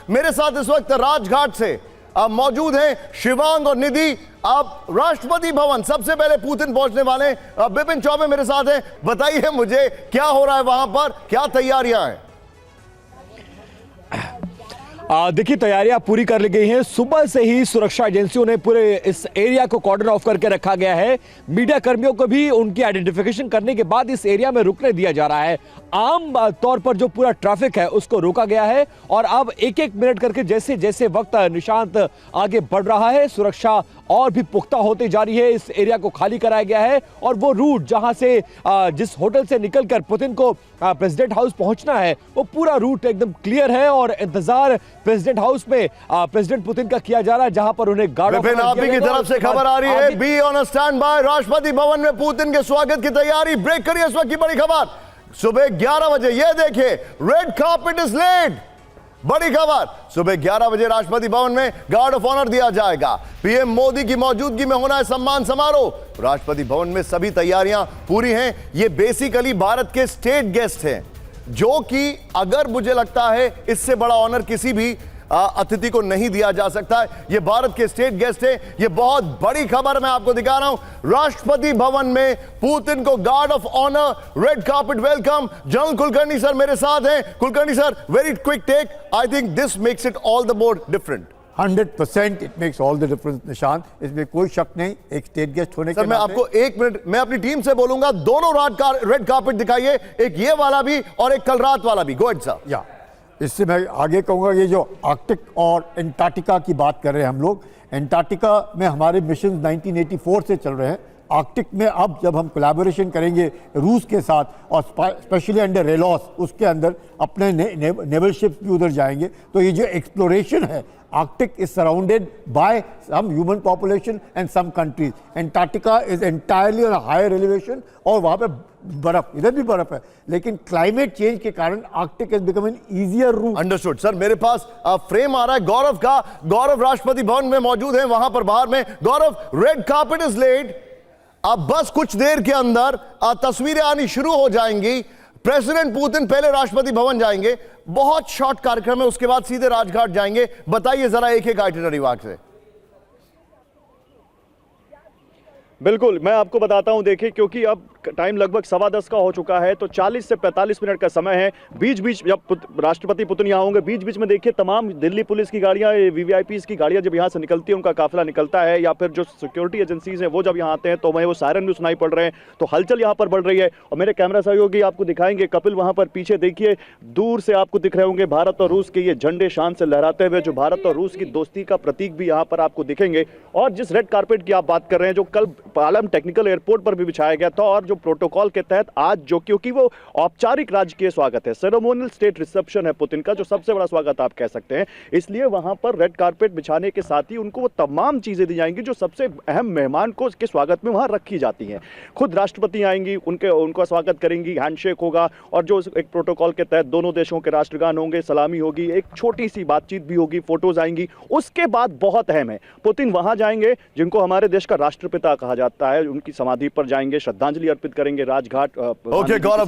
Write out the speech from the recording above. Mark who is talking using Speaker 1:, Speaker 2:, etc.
Speaker 1: मेरे साथ इस वक्त राजघाट से अब मौजूद हैं शिवांग और निधि। अब राष्ट्रपति भवन सबसे पहले पुतिन पहुंचने वाले हैं। बिपिन चौबे मेरे साथ हैं, बताइए मुझे क्या हो रहा है वहां पर, क्या तैयारियां हैं?
Speaker 2: देखिए, तैयारियां पूरी कर ली गई हैं। सुबह से ही सुरक्षा एजेंसियों ने पूरे इस एरिया को कॉर्डन ऑफ करके रखा गया है। मीडिया कर्मियों को भी उनकी आइडेंटिफिकेशन करने के बाद इस एरिया में रुकने दिया जा रहा है। आम तौर पर जो पूरा ट्रैफिक है उसको रोका गया है और अब एक एक मिनट करके जैसे जैसे वक्त निशांत आगे बढ़ रहा है, सुरक्षा और भी पुख्ता होती जा रही है। इस एरिया को खाली कराया गया है और वो रूट जहां से जिस होटल से निकलकर पुतिन को प्रेसिडेंट हाउस पहुंचना है वो पूरा रूट एकदम क्लियर है और इंतजार प्रेसिडेंट हाउस में प्रेसिडेंट पुतिन का किया जा रहा है, जहां पर उन्हें गार्ड ऑफ ऑनर
Speaker 1: आप ही की तरफ से खबर आ रही है, be on stand by. Rashtrapati Bhavan में पुतिन के स्वागत की तैयारी। ब्रेक करिए इस वक्त की बड़ी खबर सुबह 11 बजे। ये देखिए, रेड कार्पेट इज लेड। बड़ी खबर, सुबह 11 बजे राष्ट्रपति भवन में गार्ड ऑफ ऑनर दिया जाएगा। पीएम मोदी की मौजूदगी में होना है सम्मान समारोह। राष्ट्रपति भवन में सभी तैयारियां पूरी हैं। ये बेसिकली भारत के स्टेट गेस्ट हैं, जो कि अगर मुझे लगता है इससे बड़ा ऑनर किसी भी अतिथि को नहीं दिया जा सकता है। ये भारत के स्टेट गेस्ट हैं। ये बहुत बड़ी खबर मैं आपको दिखा रहा हूं। राष्ट्रपति भवन में पुतिन को guard of honour, red carpet welcome. General Kulkarni sir मेरे साथ हैं। Kulkarni sir, very quick take. I think this makes it all the more different.
Speaker 3: 100% it makes all the difference Nishant, इसमें कोई शक नहीं। एक स्टेट गेस्ट होने
Speaker 1: सर मैं आपको एक मिनट, मैं अपनी टीम से बोलूंगा, दोनों रेड कार्पेट दिखाइए, एक ये वाला भी और एक कल रात वाला भी। Go ahead sir.
Speaker 3: या इससे मैं आगे कहूँगा, ये जो आर्कटिक और एंटार्क्टिका की बात कर रहे हैं हम लोग, एंटार्क्टिका में हमारे मिशन 1984 से चल रहे हैं। आर्कटिक में अब जब हम कोलैबोरेशन करेंगे रूस के साथ और स्पेशली अंडर रेलॉस, उसके अंदर अपने नेवल शिप्स भी उधर जाएंगे। तो ये जो एक्सप्लोरेशन है, Arctic is surrounded by some human population and some countries. Antarctica is entirely on higher elevation और वहाँ पे बर्फ, इधर भी बर्फ है, लेकिन क्लाइमेट चेंज के कारण Arctic is become an easier route.
Speaker 1: Understood sir. मेरे पास फ्रेम आ रहा है गौरव का। गौरव राष्ट्रपति भवन में मौजूद है, वहां पर बाहर में। गौरव, रेड कार्पेट इज लेड। अब बस कुछ देर के अंदर तस्वीरें आनी शुरू हो जाएंगी। प्रेसिडेंट पुतिन पहले राष्ट्रपति भवन जाएंगे, बहुत शॉर्ट कार्यक्रम है, उसके बाद सीधे राजघाट जाएंगे। बताइए जरा एक एक आइटिनरी वाक से।
Speaker 4: बिल्कुल, मैं आपको बताता हूं। देखिए, क्योंकि अब टाइम लगभग 10:15 का हो चुका है, तो 40 से 45 मिनट का समय है। बीच बीच जब राष्ट्रपति पुतिन यहाँ होंगे, बीच बीच में देखिए तमाम दिल्ली पुलिस की गाड़ियाँ, वीवीआईपीज़ की गाड़ियाँ जब यहाँ से निकलती हैं, उनका काफिला निकलता है, या फिर जो सिक्योरिटी एजेंसीज हैं वो जब यहाँ आते हैं तो वहीं वो सायरन भी सुनाई पड़ रहे हैं। तो हलचल यहाँ पर बढ़ रही है और मेरे कैमरा सहयोगी आपको दिखाएंगे, कपिल वहाँ पर पीछे देखिए, दूर से आपको दिख रहे होंगे भारत और रूस के ये झंडे शान से लहराते हुए, जो भारत और रूस की दोस्ती का प्रतीक भी यहाँ पर आपको दिखेंगे। और जिस रेड कार्पेट की आप बात कर रहे हैं, जो कल पालम टेक्निकल एयरपोर्ट पर भी बिछाया गया था, और जो प्रोटोकॉल के तहत आज, जो क्योंकि वो औपचारिक राजकीय स्वागत है, सेरेमोनियल स्टेट रिसेप्शन है पुतिन का, जो सबसे बड़ा स्वागत आप कह सकते हैं, इसलिए वहां पर रेड कार्पेट बिछाने के साथ ही उनको वो तमाम चीजें दी जाएंगी जो सबसे अहम मेहमान को उसके स्वागत में वहां रखी जाती हैं। खुद राष्ट्रपति आएंगी, उनका स्वागत करेंगी, हैंडशेक होगा, और जो एक प्रोटोकॉल के तहत दोनों देशों के राष्ट्रगान होंगे, सलामी होगी, एक छोटी सी बातचीत भी होगी, फोटोज आएंगी। उसके बाद बहुत अहम है, पुतिन वहां जाएंगे जिनको हमारे देश का राष्ट्रपिता कहा जाता है, उनकी समाधि पर जाएंगे, श्रद्धांजलि अर्पित करेंगे राजघाट।
Speaker 1: ओके गौरव,